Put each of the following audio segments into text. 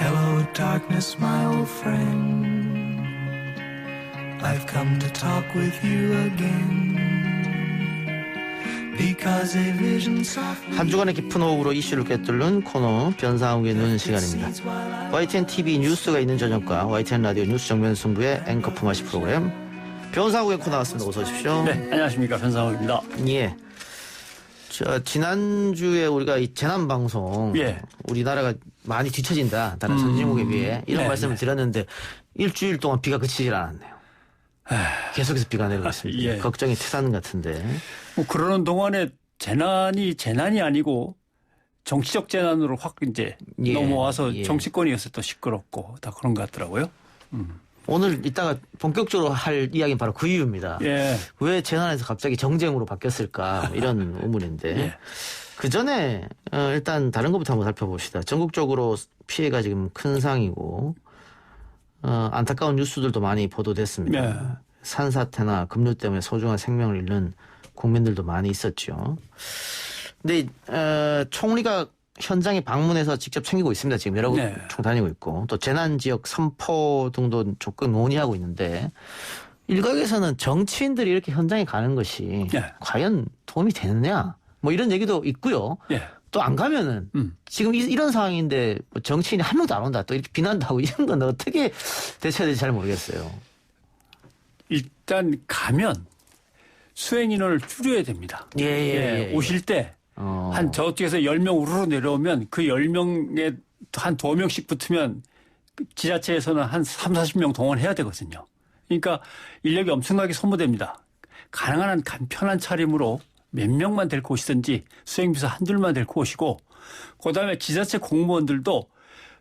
Hello, darkness, my old friend. I've come to talk with you again. Because a vision softly. 한 주간의 깊은 호흡으로 이슈를 꿰뚫는 코너 변상욱의 눈 시간입니다. YTN TV 뉴스가 있는 저녁과 YTN 라디오 뉴스 정면 승부의 앵커 품앗이 프로그램 변상욱의 코너 나왔습니다. 어서 오십시오. 네, 안녕하십니까. 변상욱입니다. 예. 지난주에 우리가 이 재난방송 예. 우리나라가 많이 뒤처진다. 다른 선진국에 비해 이런 말씀을 드렸는데 일주일 동안 비가 그치질 않았네요. 계속해서 비가 내리고 있습니다. 예. 걱정이 태산 같은데. 뭐 그러는 동안에 재난이 아니고 정치적 재난으로 확 이제 넘어와서 정치권이어서 또 시끄럽고 다 그런 것 같더라고요. 오늘 이따가 본격적으로 할 이야기는 바로 그 이유입니다. 예. 왜 재난에서 갑자기 정쟁으로 바뀌었을까 이런 의문인데 예. 그 전에 일단 다른 것부터 한번 살펴봅시다. 전국적으로 피해가 지금 큰 상이고 안타까운 뉴스들도 많이 보도됐습니다. 예. 산사태나 급류 때문에 소중한 생명을 잃는 국민들도 많이 있었죠. 근데 총리가 현장에 방문해서 직접 챙기고 있습니다. 지금 여러 곳 다니고 있고 또 재난지역 선포 등도 적극 논의하고 있는데 일각에서는 정치인들이 이렇게 현장에 가는 것이 과연 도움이 되느냐 뭐 이런 얘기도 있고요. 또 안 가면은 지금 이런 상황인데 정치인이 한 명도 안 온다 또 이렇게 비난다고 이런 건 어떻게 대처해야 될지 잘 모르겠어요. 일단 가면 수행 인원을 줄여야 됩니다. 오실 때 한 저쪽에서 10명 우르르 내려오면 그 10명에 한 2명씩 붙으면 지자체에서는 한 3, 40명 동원해야 되거든요. 그러니까 인력이 엄청나게 소모됩니다. 가능한 한 간편한 차림으로 몇 명만 데리고 오시든지 수행비서 한둘만 데리고 오시고 그다음에 지자체 공무원들도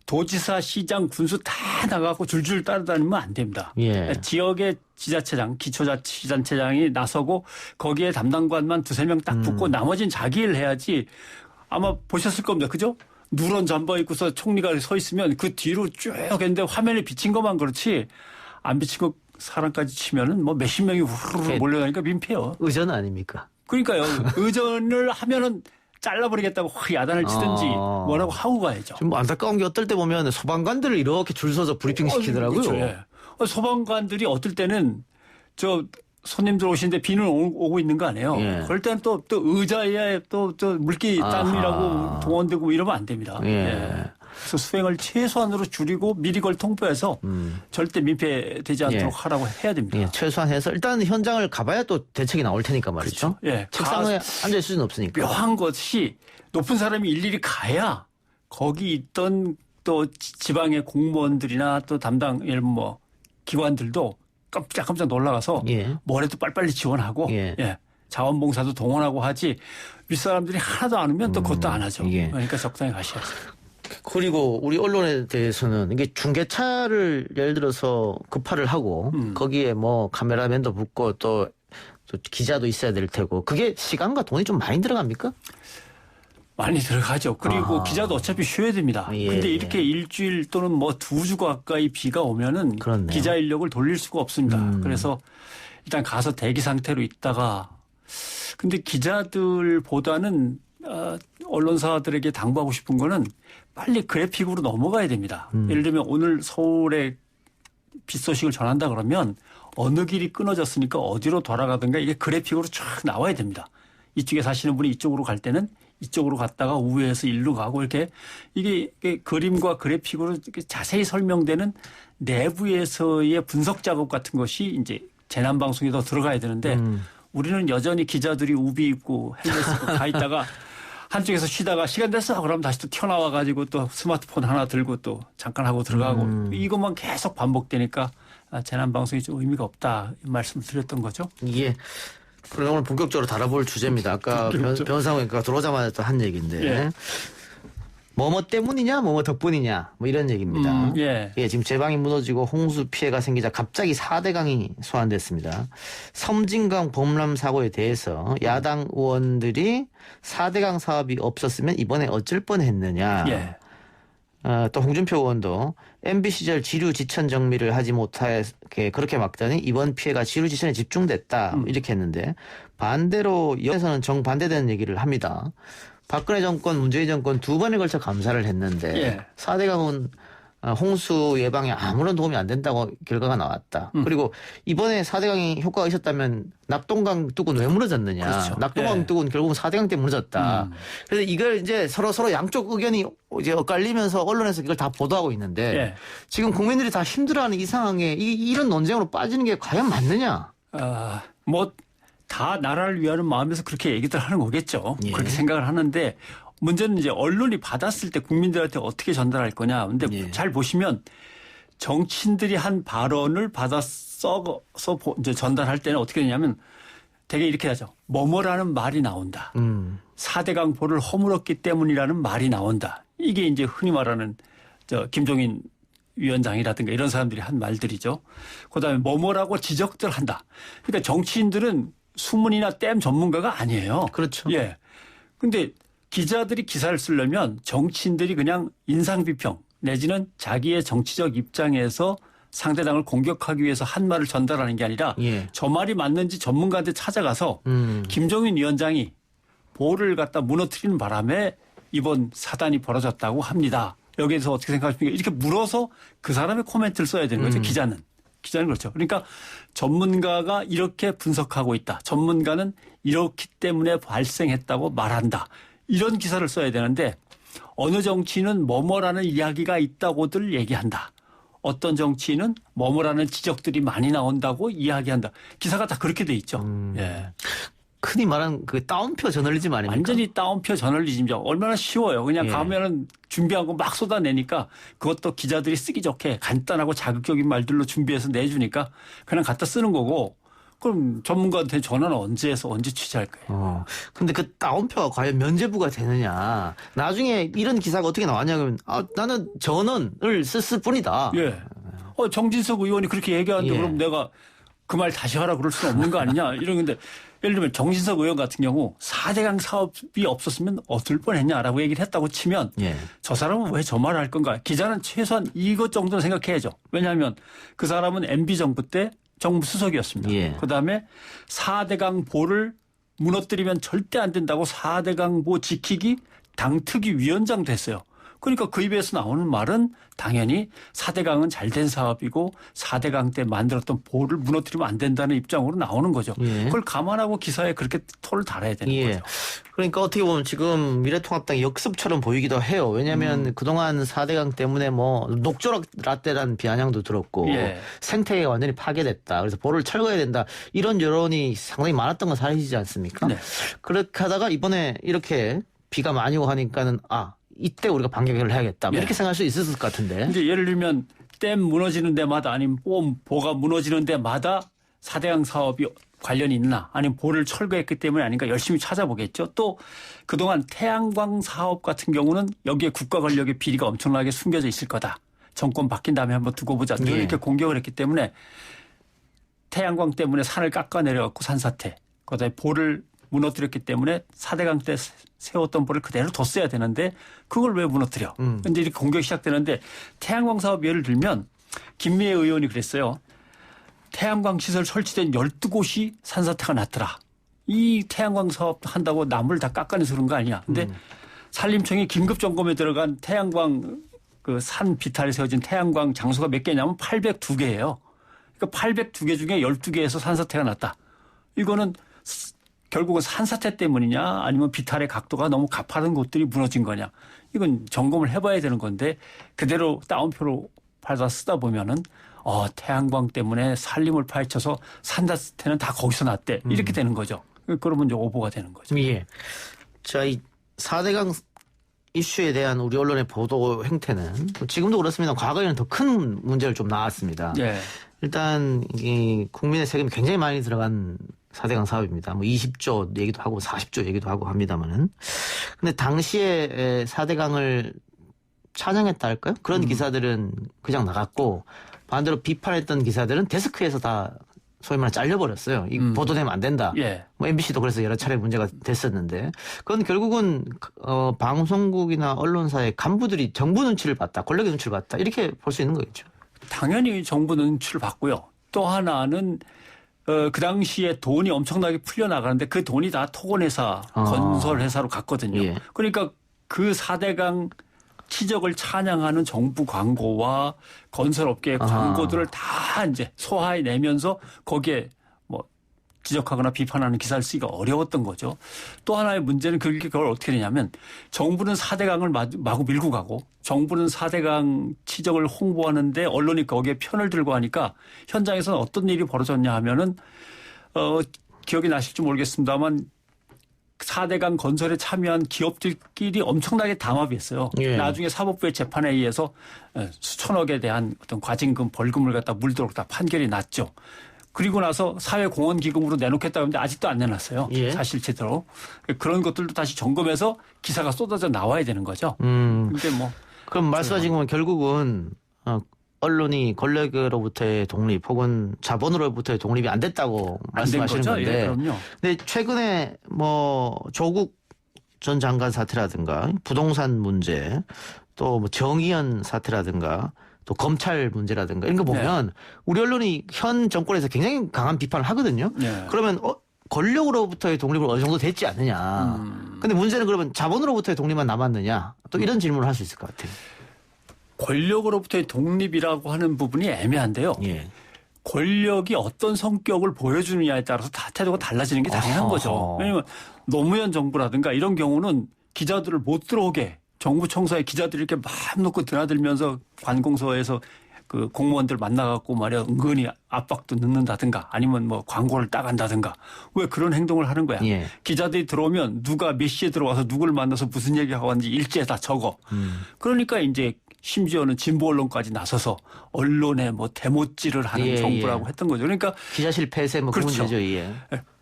도지사, 시장, 군수 다 나가고 줄줄 따라다니면 안 됩니다. 지역의 지자체장, 기초자치단체장이 나서고 거기에 담당관만 2-3명 딱 붙고 나머지는 자기 일을 해야지. 아마 보셨을 겁니다. 그죠? 누런 잠바 입고서 총리가 서 있으면 그 뒤로 쭉 했는데 화면에 비친 것만 그렇지 안 비친 거 사람까지 치면은 뭐 몇십 명이 후루룩 몰려가니까 민폐요. 의전 아닙니까? 그러니까요. 의전을 하면은 잘라버리겠다고 확 야단을 치든지 뭐라고 하고 가야죠. 좀 안타까운 게 어떨 때 보면 소방관들을 이렇게 줄 서서 브리핑 시키더라고요. 그렇죠. 예. 소방관들이 어떨 때는 저 손님들 오시는데 비는 오고 있는 거 아니에요. 그럴 때는 또 의자에 또 물기 땀이라고 동원되고 이러면 안 됩니다. 그래서 수행을 최소한으로 줄이고 미리 그걸 통보해서 절대 민폐되지 않도록 하라고 해야 됩니다. 최소한 해서 일단 현장을 가봐야 또 대책이 나올 테니까 말이죠. 그렇죠. 책상에 앉아있을 수는 없으니까. 묘한 것이 높은 사람이 일일이 가야 거기 있던 또 지방의 공무원들이나 또 담당 뭐 기관들도 깜짝 놀라가서 뭐래도 빨리빨리 지원하고 자원봉사도 동원하고 하지 윗사람들이 하나도 안 오면 또 그것도 안 하죠. 그러니까 적당히 가셔야죠. 그리고 우리 언론에 대해서는 이게 중계차를 예를 들어서 급파를 하고 거기에 뭐 카메라맨도 붙고 또 기자도 있어야 될 테고 그게 시간과 돈이 좀 많이 들어갑니까? 많이 들어가죠. 그리고 기자도 어차피 쉬어야 됩니다. 근데 이렇게 일주일 또는 뭐 2주 가까이 비가 오면은 기자 인력을 돌릴 수가 없습니다. 그래서 일단 가서 대기 상태로 있다가 근데 기자들보다는 언론사들에게 당부하고 싶은 거는 빨리 그래픽으로 넘어가야 됩니다. 예를 들면 오늘 서울의 비 소식을 전한다 그러면 어느 길이 끊어졌으니까 어디로 돌아가든가 이게 그래픽으로 쫙 나와야 됩니다. 이쪽에 사시는 분이 이쪽으로 갈 때는 이쪽으로 갔다가 우회해서 일로 가고 이렇게 이게 그림과 그래픽으로 자세히 설명되는 내부에서의 분석 작업 같은 것이 이제 재난방송에 더 들어가야 되는데 우리는 여전히 기자들이 우비 입고 헬멧 입고 가 있다가 한쪽에서 쉬다가 시간 됐어 그러면 다시 또 튀어나와 가지고 또 스마트폰 하나 들고 또 잠깐 하고 들어가고 이것만 계속 반복되니까 재난방송이 좀 의미가 없다 말씀을 드렸던 거죠. 그럼 오늘 본격적으로 다뤄볼 주제입니다. 아까 변상우가 들어오자마자 또 한 얘기인데 뭐뭐 때문이냐 뭐뭐 덕분이냐 뭐 이런 얘기입니다. 지금 제방이 무너지고 홍수 피해가 생기자 갑자기 4대강이 소환됐습니다. 섬진강 범람 사고에 대해서 야당 의원들이 4대강 사업이 없었으면 이번에 어쩔 뻔했느냐. 또 홍준표 의원도 MB 시절 지류 지천 정비를 하지 못하게 그렇게 막더니 이번 피해가 지류 지천에 집중됐다 이렇게 했는데 반대로 여에서는 정반대되는 얘기를 합니다. 박근혜 정권, 문재인 정권 2번에 걸쳐 감사를 했는데 4대강은 홍수 예방에 아무런 도움이 안 된다고 결과가 나왔다. 그리고 이번에 4대강이 효과가 있었다면 낙동강 뚝은 왜 무너졌느냐. 그렇죠. 낙동강 뚝은 결국은 4대강 때문에 무너졌다. 그래서 이걸 이제 서로 양쪽 의견이 이제 엇갈리면서 언론에서 이걸 다 보도하고 있는데 지금 국민들이 다 힘들어하는 이 상황에 이런 논쟁으로 빠지는 게 과연 맞느냐. 뭐 다 나라를 위하는 마음에서 그렇게 얘기들 하는 거겠죠. 그렇게 생각을 하는데 문제는 이제 언론이 받았을 때 국민들한테 어떻게 전달할 거냐. 근데 잘 보시면 정치인들이 한 발언을 받아서 이제 전달할 때는 어떻게 되냐면 되게 이렇게 하죠. 뭐뭐라는 말이 나온다. 4대강 보를 허물었기 때문이라는 말이 나온다. 이게 이제 흔히 말하는 김종인 위원장이라든가 이런 사람들이 한 말들이죠. 그다음에 뭐뭐라고 지적들 한다. 그러니까 정치인들은 수문이나 댐 전문가가 아니에요. 그렇죠. 예. 근데 기자들이 기사를 쓰려면 정치인들이 그냥 인상비평 내지는 자기의 정치적 입장에서 상대당을 공격하기 위해서 한 말을 전달하는 게 아니라 저 말이 맞는지 전문가한테 찾아가서 김종인 위원장이 보를 갖다 무너뜨리는 바람에 이번 사단이 벌어졌다고 합니다. 여기에서 어떻게 생각하십니까? 이렇게 물어서 그 사람의 코멘트를 써야 되는 거죠. 기자는 그렇죠. 그러니까 전문가가 이렇게 분석하고 있다. 전문가는 이렇기 때문에 발생했다고 말한다. 이런 기사를 써야 되는데 어느 정치인은 뭐뭐라는 이야기가 있다고들 얘기한다. 어떤 정치인은 뭐뭐라는 지적들이 많이 나온다고 이야기한다. 기사가 다 그렇게 돼 있죠. 예. 흔히 말하는 그 따옴표 저널리즘 아닙니까? 완전히 따옴표 저널리즘이죠. 얼마나 쉬워요. 그냥 가면은 준비한 거 막 쏟아내니까 그것도 기자들이 쓰기 좋게 간단하고 자극적인 말들로 준비해서 내주니까 그냥 갖다 쓰는 거고 그럼 전문가한테 전화는 언제 해서 언제 취재할 거예요. 근데 그 따옴표가 과연 면죄부가 되느냐. 나중에 이런 기사가 어떻게 나왔냐면 나는 전원을 썼을 뿐이다. 예. 정진석 의원이 그렇게 얘기하는데 그럼 내가 그 말 다시 하라 그럴 수는 없는 거 아니냐 이런 건데 예를 들면 정진석 의원 같은 경우 4대강 사업이 없었으면 어떨 뻔했냐라고 얘기를 했다고 치면 저 사람은 왜 저 말을 할 건가. 기자는 최소한 이것 정도는 생각해야죠. 왜냐하면 그 사람은 MB정부 때 정부 수석이었습니다. 그다음에 4대강 보를 무너뜨리면 절대 안 된다고 4대강 보 지키기 당특위 위원장 됐어요. 그러니까 그 입에서 나오는 말은 당연히 4대강은 잘된 사업이고 4대강 때 만들었던 보를 무너뜨리면 안 된다는 입장으로 나오는 거죠. 그걸 감안하고 기사에 그렇게 토를 달아야 되는 거죠. 그러니까 어떻게 보면 지금 미래통합당이 역습처럼 보이기도 해요. 왜냐하면 그동안 4대강 때문에 뭐 녹조라떼라는 비아냥도 들었고 생태계가 완전히 파괴됐다. 그래서 보를 철거해야 된다. 이런 여론이 상당히 많았던 건 사실이지 않습니까? 그렇게 하다가 이번에 이렇게 비가 많이 오고 하니까는 이때 우리가 반격을 해야겠다. 이렇게 생각할 수 있었을 것 같은데. 이제 예를 들면 댐 무너지는 데마다 아니면 보가 무너지는 데마다 4대강 사업이 관련이 있나 아니면 보를 철거했기 때문에 아닌가 열심히 찾아보겠죠. 또 그동안 태양광 사업 같은 경우는 여기에 국가 권력의 비리가 엄청나게 숨겨져 있을 거다. 정권 바뀐 다음에 한번 두고 보자. 이렇게 공격을 했기 때문에 태양광 때문에 산을 깎아내려갖고 산사태. 그다음에 보를 무너뜨렸기 때문에 4대강 때 세웠던 보를 그대로 뒀어야 되는데 그걸 왜 무너뜨려? 근데 이렇게 공격이 시작되는데 태양광 사업 예를 들면 김미애 의원이 그랬어요. 태양광 시설 설치된 12곳이 산사태가 났더라. 이 태양광 사업 한다고 나무를 다 깎아내서 그런 거 아니야. 근데 산림청이 긴급 점검에 들어간 태양광 그 산 비탈에 세워진 태양광 장소가 몇 개냐면 802개예요. 그러니까 802개 중에 12개에서 산사태가 났다. 이거는 결국은 산사태 때문이냐 아니면 비탈의 각도가 너무 가파른 곳들이 무너진 거냐. 이건 점검을 해봐야 되는 건데 그대로 따옴표로 받아 쓰다 보면은 태양광 때문에 산림을 파헤쳐서 산사태는 다 거기서 났대. 이렇게 되는 거죠. 그러면 이제 오보가 되는 거죠. 자, 이 4대강 이슈에 대한 우리 언론의 보도 행태는 지금도 그렇습니다. 과거에는 더 큰 문제를 좀 낳았습니다. 일단 이 국민의 세금이 굉장히 많이 들어간 4대강 사업입니다. 뭐 20조 얘기도 하고 40조 얘기도 하고 합니다만은. 근데 당시에 4대강을 찬양했다 할까요? 그런 기사들은 그냥 나갔고 반대로 비판했던 기사들은 데스크에서 다 소위 말해 잘려버렸어요. 이 보도되면 안 된다. 뭐 MBC도 그래서 여러 차례 문제가 됐었는데 그건 결국은 방송국이나 언론사의 간부들이 정부 눈치를 봤다. 권력의 눈치를 봤다. 이렇게 볼 수 있는 거겠죠. 당연히 정부 눈치를 봤고요. 또 하나는 그 당시에 돈이 엄청나게 풀려나가는데 그 돈이 다 토건회사, 건설회사로 갔거든요. 그러니까 그 4대강 치적을 찬양하는 정부 광고와 건설업계의 광고들을 다 이제 소화해내면서 거기에 뭐 지적하거나 비판하는 기사를 쓰기가 어려웠던 거죠. 또 하나의 문제는 그걸 어떻게 되냐면 정부는 4대강을 마구 밀고 가고 정부는 4대강 치적을 홍보하는데 언론이 거기에 편을 들고 하니까 현장에서는 어떤 일이 벌어졌냐 하면은 기억이 나실지 모르겠습니다만 4대강 건설에 참여한 기업들끼리 엄청나게 담합이 했어요. 예. 나중에 사법부의 재판에 의해서 수천억에 대한 어떤 과징금 벌금을 갖다 물도록 다 판결이 났죠. 그리고 나서 사회공헌기금으로 내놓겠다고 했는데 아직도 안 내놨어요. 예. 사실 제대로. 그런 것들도 다시 점검해서 기사가 쏟아져 나와야 되는 거죠. 근데 뭐. 그럼 말씀하신 건 결국은 언론이 권력으로부터의 독립 혹은 자본으로부터의 독립이 안 됐다고 말씀하시는 건데. 예, 그럼요. 근데 최근에 뭐 조국 전 장관 사태라든가 부동산 문제 또 뭐 정의연 사태라든가 또 검찰 문제라든가 이런 거 보면 우리 언론이 현 정권에서 굉장히 강한 비판을 하거든요. 그러면 권력으로부터의 독립을 어느 정도 됐지 않느냐. 근데 문제는 그러면 자본으로부터의 독립만 남았느냐. 또 이런 질문을 할 수 있을 것 같아요. 권력으로부터의 독립이라고 하는 부분이 애매한데요. 예. 권력이 어떤 성격을 보여주느냐에 따라서 다 태도가 달라지는 게 당연한 거죠. 왜냐하면 노무현 정부라든가 이런 경우는 기자들을 못 들어오게 정부 청사에 기자들이 이렇게 마음 놓고 드나들면서 관공서에서 그 공무원들 만나갖고 말이야 은근히 압박도 넣는다든가 아니면 뭐 광고를 따간다든가 왜 그런 행동을 하는 거야. 예. 기자들이 들어오면 누가 몇 시에 들어와서 누구를 만나서 무슨 얘기하고 왔는지 일지에 다 적어. 그러니까 이제 심지어는 진보 언론까지 나서서 언론에 뭐 대못질을 하는 정부라고 했던 거죠. 그러니까 기자실 폐쇄 뭐 그런 문제죠. 예.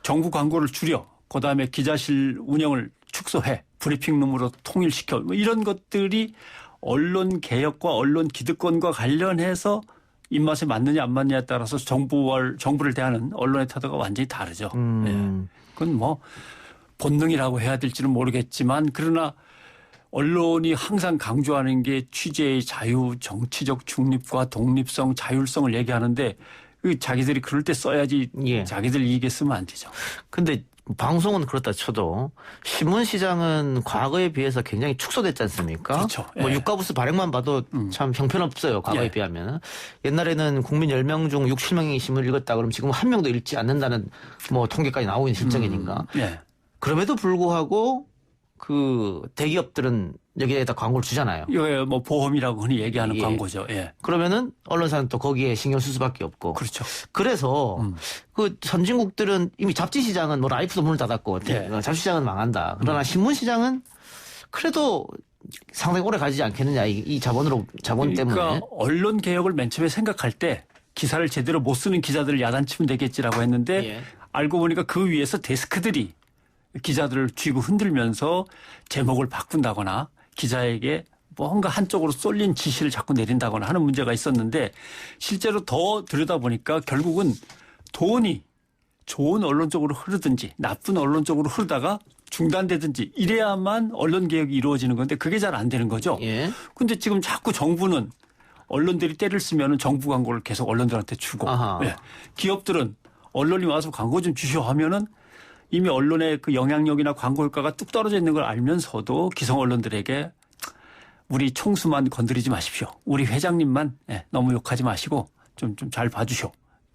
정부 광고를 줄여. 그다음에 기자실 운영을 축소해. 브리핑룸으로 통일시켜. 뭐 이런 것들이 언론 개혁과 언론 기득권과 관련해서 입맛에 맞느냐 안 맞느냐에 따라서 정부를 대하는 언론의 태도가 완전히 다르죠. 예. 그건 뭐 본능이라고 해야 될지는 모르겠지만 그러나 언론이 항상 강조하는 게 취재의 자유, 정치적 중립과 독립성, 자율성을 얘기하는데 자기들이 그럴 때 써야지 자기들 이익에 쓰면 안 되죠. 근데 방송은 그렇다 쳐도 신문시장은 과거에 비해서 굉장히 축소됐지 않습니까? 그렇죠. 뭐 유가부스 발행만 봐도 참 형편없어요. 과거에 비하면. 옛날에는 국민 10명 중 6, 7명이 신문을 읽었다 그러면 지금 한 명도 읽지 않는다는 뭐 통계까지 나오고 있는 실정이니까. 그럼에도 불구하고 그 대기업들은 여기에다 광고를 주잖아요. 이거 뭐 보험이라고 흔히 얘기하는 광고죠. 예. 그러면은 언론사는 또 거기에 신경 쓸 수밖에 없고. 그렇죠. 그래서 그 선진국들은 이미 잡지 시장은 뭐 라이프도 문을 닫았고 잡지 시장은 망한다. 그러나 신문 시장은 그래도 상당히 오래 가지 않겠느냐 이 자본 때문에. 그러니까 언론 개혁을 맨 처음에 생각할 때 기사를 제대로 못 쓰는 기자들을 야단치면 되겠지라고 했는데 알고 보니까 그 위에서 데스크들이 기자들을 쥐고 흔들면서 제목을 바꾼다거나 기자에게 뭔가 한쪽으로 쏠린 지시를 자꾸 내린다거나 하는 문제가 있었는데 실제로 더 들여다보니까 결국은 돈이 좋은 언론 쪽으로 흐르든지 나쁜 언론 쪽으로 흐르다가 중단되든지 이래야만 언론 개혁이 이루어지는 건데 그게 잘 안 되는 거죠. 그런데 지금 자꾸 정부는 언론들이 때를 쓰면 정부 광고를 계속 언론들한테 주고 기업들은 언론이 와서 광고 좀 주시오 하면은 이미 언론의 그 영향력이나 광고 효과가 뚝 떨어져 있는 걸 알면서도 기성 언론들에게 우리 총수만 건드리지 마십시오. 우리 회장님만 너무 욕하지 마시고 좀 잘 봐주시오.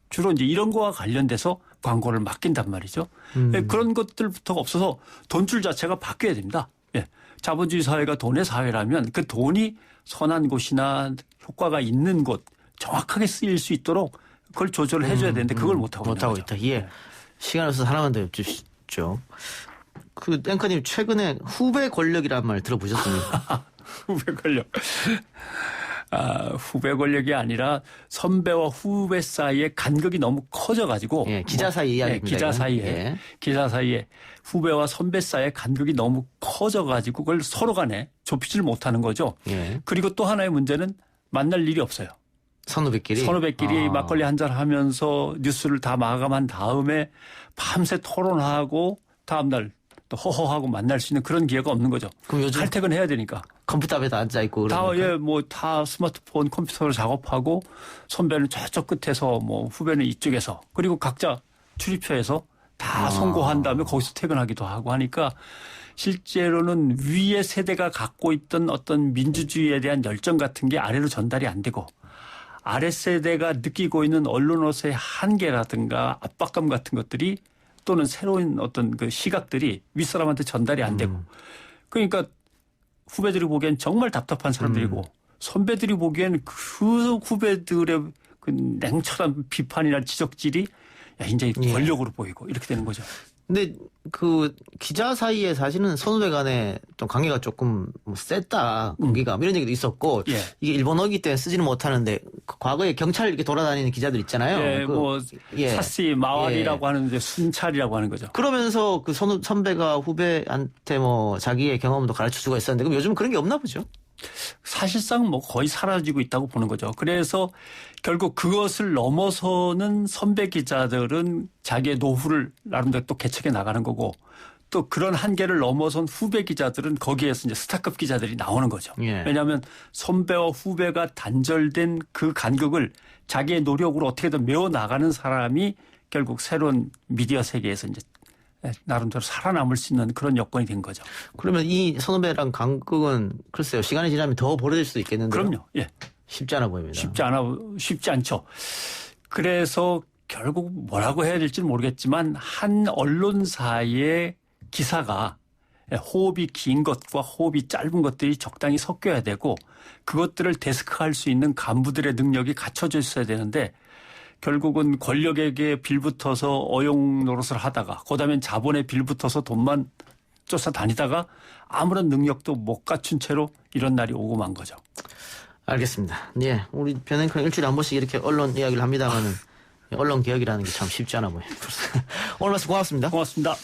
주로 이제 이런 거와 관련돼서 광고를 맡긴단 말이죠. 그런 것들부터가 없어서 돈줄 자체가 바뀌어야 됩니다. 자본주의 사회가 돈의 사회라면 그 돈이 선한 곳이나 효과가 있는 곳 정확하게 쓰일 수 있도록 그걸 조절을 해줘야 되는데 그걸 못하고 있다. 예. 시간 없어서 하나만 더 여쭙시죠. 그 앵커님 최근에 후배 권력이라는 말 들어보셨습니까? 후배 권력. 후배 권력이 아니라 선배와 후배 사이의 간극이 너무 커져가지고. 기자 사이 이야기입니다. 기자 사이에 후배와 선배 사이의 간극이 너무 커져가지고 그걸 서로 간에 좁히질 못하는 거죠. 그리고 또 하나의 문제는 만날 일이 없어요. 선후배끼리 막걸리 한잔 하면서 뉴스를 다 마감한 다음에 밤새 토론하고 다음날 또 허허하고 만날 수 있는 그런 기회가 없는 거죠. 그럼 요즘 칼퇴근해야 되니까. 컴퓨터 앞에 앉아있고 그러니까. 다 스마트폰 컴퓨터로 작업하고 선배는 저쪽 끝에서 뭐 후배는 이쪽에서 그리고 각자 출입처에서 다 송고한 다음에 거기서 퇴근하기도 하고 하니까 실제로는 위의 세대가 갖고 있던 어떤 민주주의에 대한 열정 같은 게 아래로 전달이 안 되고 아래 세대가 느끼고 있는 언론으로서의 한계라든가 압박감 같은 것들이 또는 새로운 어떤 그 시각들이 윗사람한테 전달이 안 되고 그러니까 후배들이 보기엔 정말 답답한 사람들이고 선배들이 보기엔 그 후배들의 그 냉철한 비판이나 지적질이 야, 이제 권력으로 보이고 이렇게 되는 거죠. 근데 그 기자 사이에 사실은 선후배 간에 좀 관계가 조금 셌다 공기가 이런 얘기도 있었고 이게 일본어이기 때문에 쓰지는 못하는데 과거에 경찰 이렇게 돌아다니는 기자들 있잖아요. 사시 마왈이라고 하는데 순찰이라고 하는 거죠. 그러면서 그 선배가 후배한테 뭐 자기의 경험도 가르칠 수가 있었는데 그럼 요즘 그런 게 없나 보죠. 사실상 뭐 거의 사라지고 있다고 보는 거죠. 그래서 결국 그것을 넘어서는 선배 기자들은 자기의 노후를 나름대로 또 개척해 나가는 거고 또 그런 한계를 넘어선 후배 기자들은 거기에서 이제 스타급 기자들이 나오는 거죠. 왜냐하면 선배와 후배가 단절된 그 간극을 자기의 노력으로 어떻게든 메워 나가는 사람이 결국 새로운 미디어 세계에서 이제 나름대로 살아남을 수 있는 그런 여건이 된 거죠. 그러면 이 선후배랑 간극은 글쎄요. 시간이 지나면 더 벌어질 수도 있겠는데요. 그럼요. 예. 쉽지 않아 보입니다. 쉽지 않죠. 그래서 결국 뭐라고 해야 될지는 모르겠지만 한 언론사의 기사가 호흡이 긴 것과 호흡이 짧은 것들이 적당히 섞여야 되고 그것들을 데스크할 수 있는 간부들의 능력이 갖춰져 있어야 되는데 결국은 권력에게 빌붙어서 어용 노릇을 하다가 그다음엔 자본에 빌붙어서 돈만 쫓아다니다가 아무런 능력도 못 갖춘 채로 이런 날이 오고 만 거죠. 알겠습니다. 예, 우리 변행크는 일주일에 한 번씩 이렇게 언론 이야기를 합니다만은 언론 개혁이라는 게 참 쉽지 않아 보여요. 오늘 말씀 고맙습니다. 고맙습니다.